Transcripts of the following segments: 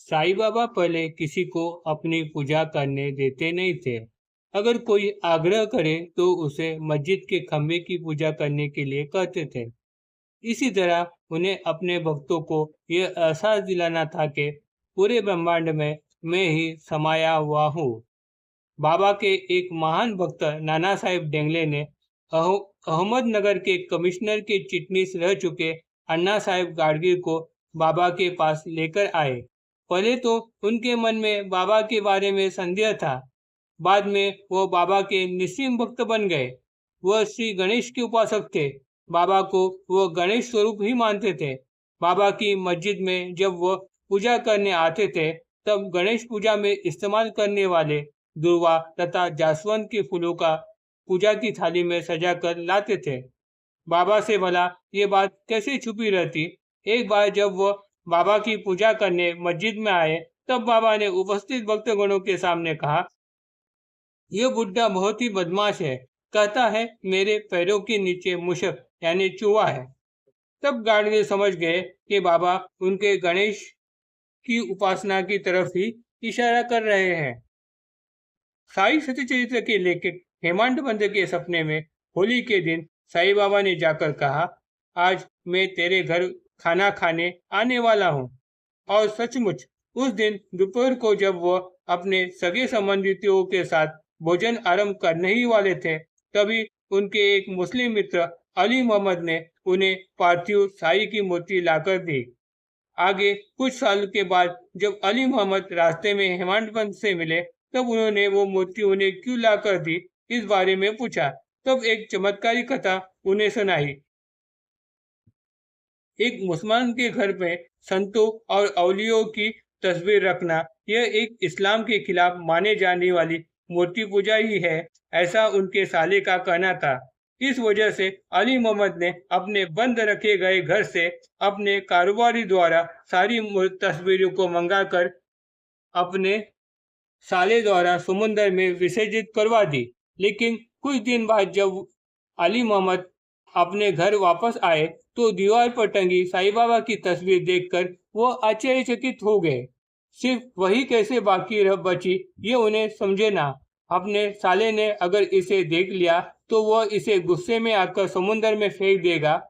साईं बाबा पहले किसी को अपनी पूजा करने देते नहीं थे। अगर कोई आग्रह करे तो उसे मस्जिद के खंभे की पूजा करने के लिए कहते थे। इसी तरह उन्हें अपने भक्तों को यह एहसास दिलाना था कि पूरे ब्रह्मांड में मैं ही समाया हुआ हूँ। बाबा के एक महान भक्त नाना साहेब डेंगले ने अहमदनगर के कमिश्नर के चिटनीस रह चुके अन्ना साहेब गाडगील को बाबा के पास लेकर आए। पहले तो उनके मन में बाबा के बारे में संदेह था। बाद में वो बाबा के निस्सीम भक्त बन गए। वह श्री गणेश के उपासक थे। बाबा को वो गणेश स्वरूप ही मानते थे। बाबा की मस्जिद में जब वह पूजा करने आते थे तब गणेश पूजा में इस्तेमाल करने वाले दुर्वा तथा जासवंत के फूलों का पूजा की थाली में सजा कर लाते थे। बाबा से भला ये बात कैसे छुपी रहती। एक बार जब वह बाबा की पूजा करने मस्जिद में आए तब बाबा ने उपस्थित भक्तगणों के सामने कहा, यह बुड्ढा बहुत ही बदमाश है। कहता है मेरे पैरों के नीचे मुशक यानी चूहा है। तब गाडगे समझ गए कि बाबा उनके गणेश की उपासना की तरफ ही इशारा कर रहे हैं। साई सत्यचरित्र के लेखक हेमांत पंत के सपने में होली के दिन साईं बाबा ने जाकर कहा, आज मैं तेरे घर खाना खाने आने वाला हूँ। और सचमुच उस दिन दोपहर को जब वह अपने सगे संबंधियों के साथ भोजन आरंभ करने ही वाले थे तभी उनके एक मुस्लिम मित्र अली मोहम्मद ने उन्हें पार्थिव साई की मूर्ति लाकर दी। आगे कुछ साल के बाद जब अली मोहम्मद रास्ते में हेमांत पंत से मिले तब उन्होंने वो मूर्ति उन्हें क्यों लाकर दी इस बारे में पूछा। तब एक चमत्कारी कथा उन्हें सुनाई। एक मुसलमान के घर में संतों और औलियों की तस्वीर रखना यह एक इस्लाम के खिलाफ माने जाने वाली मूर्ति पूजा ही है, ऐसा उनके साले का कहना था। इस वजह से अली मोहम्मद ने अपने बंद रखे गए घर से अपने कारोबारी द्वारा सारी तस्वीरों को मंगाकर अपने साले द्वारा समुद्र में विसर्जित करवा दी। लेकिन कुछ दिन बाद जब अली मोहम्मद अपने घर वापस आए तो दीवार पर टंगी साईं बाबा की तस्वीर देखकर वो आश्चर्यचकित हो गए। सिर्फ वही कैसे बाकी रह बची ये उन्हें समझे ना। अपने साले ने अगर इसे देख लिया तो वह इसे गुस्से में आकर समुद्र में फेंक देगा।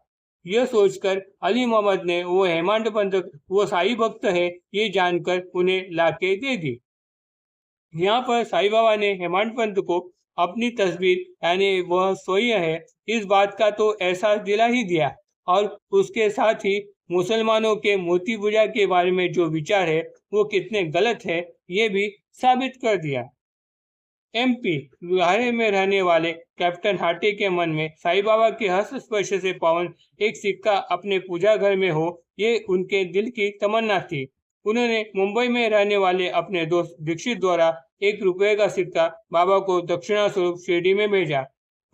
यह सोचकर अली मोहम्मद ने वो हेमांत पंत वो साईं भक्त है ये जानकर उन्हें लाके दे दी। यहाँ पर साईं बाबा ने हेमांत पंत को अपनी तस्वीर यानी वह स्वयं है इस बात का तो एहसास दिला ही दिया और उसके साथ ही मुसलमानों के मूर्ति पूजा के बारे में जो विचार है वो कितने गलत है ये भी साबित कर दिया। एमपी लुहारे में रहने वाले कैप्टन हाटे के मन में साईं बाबा के हस्त स्पर्श से पावन एक सिक्का अपने पूजा घर में हो ये उनके दिल की तमन्ना थी। उन्होंने मुंबई में रहने वाले अपने दोस्त दीक्षित द्वारा ₹1 का सिक्का बाबा को दक्षिणा स्वरूप शिरडी में भेजा।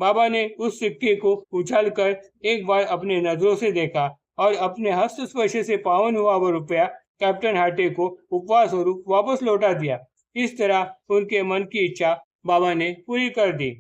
बाबा ने उस सिक्के को उछालकर एक बार अपने नजरों से देखा और अपने हस्त स्पर्श से पावन हुआ वो रुपया कैप्टन हाटे को उपहार स्वरूप वापस लौटा दिया। इस तरह उनके मन की इच्छा बाबा ने पूरी कर दी।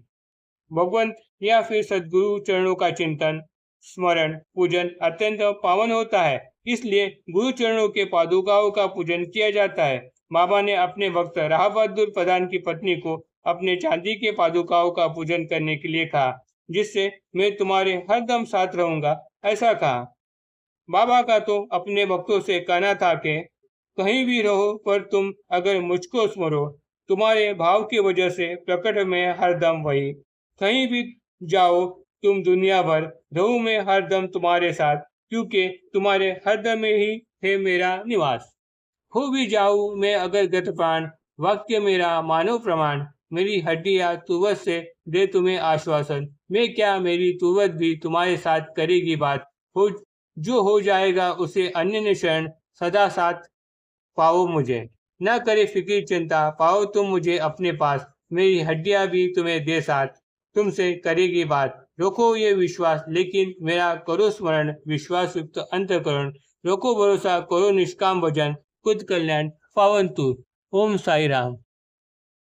भगवंत या फिर सद्गुरु चरणों का चिंतन स्मरण पूजन अत्यंत पावन होता है, इसलिए गुरु चरणों के पादुकाओं का पूजन किया जाता है। बाबा ने अपने भक्त राव बहादुर प्रधान की पत्नी को अपने चांदी के पादुकाओं का पूजन करने के लिए कहा, जिससे मैं तुम्हारे हरदम साथ रहूंगा ऐसा कहा। बाबा का तो अपने भक्तों से कहना था कि कहीं भी रहो पर तुम अगर मुझको स्मरो, तुम्हारे भाव की वजह से प्रकट में हरदम वही। कहीं भी जाओ तुम दुनिया भर, रहूं मैं हरदम तुम्हारे साथ, क्योंकि तुम्हारे हरदम में ही है मेरा निवास। हो भी जाऊं मैं अगर गत प्राण, वाक्य मेरा मानो प्रमाण, मेरी हड्डियां तुवत से दे तुम्हें आश्वासन, मैं क्या मेरी तुवत भी तुम्हारे साथ करेगी बात, हो जो हो जाएगा उसे अन्य ने शरण, सदा साथ पाओ मुझे, न करे फिक्र चिंता, पाओ तुम मुझे अपने पास, मेरी हड्डियां भी तुम्हें दे साथ, तुमसे करेगी बात, रखो ये विश्वास लेकिन मेरा करो स्मरण, विश्वास युक्त अंतःकरण, रखो भरोसा करो निष्काम भजन, खुद कल्याण पावन तू। ओम साई राम।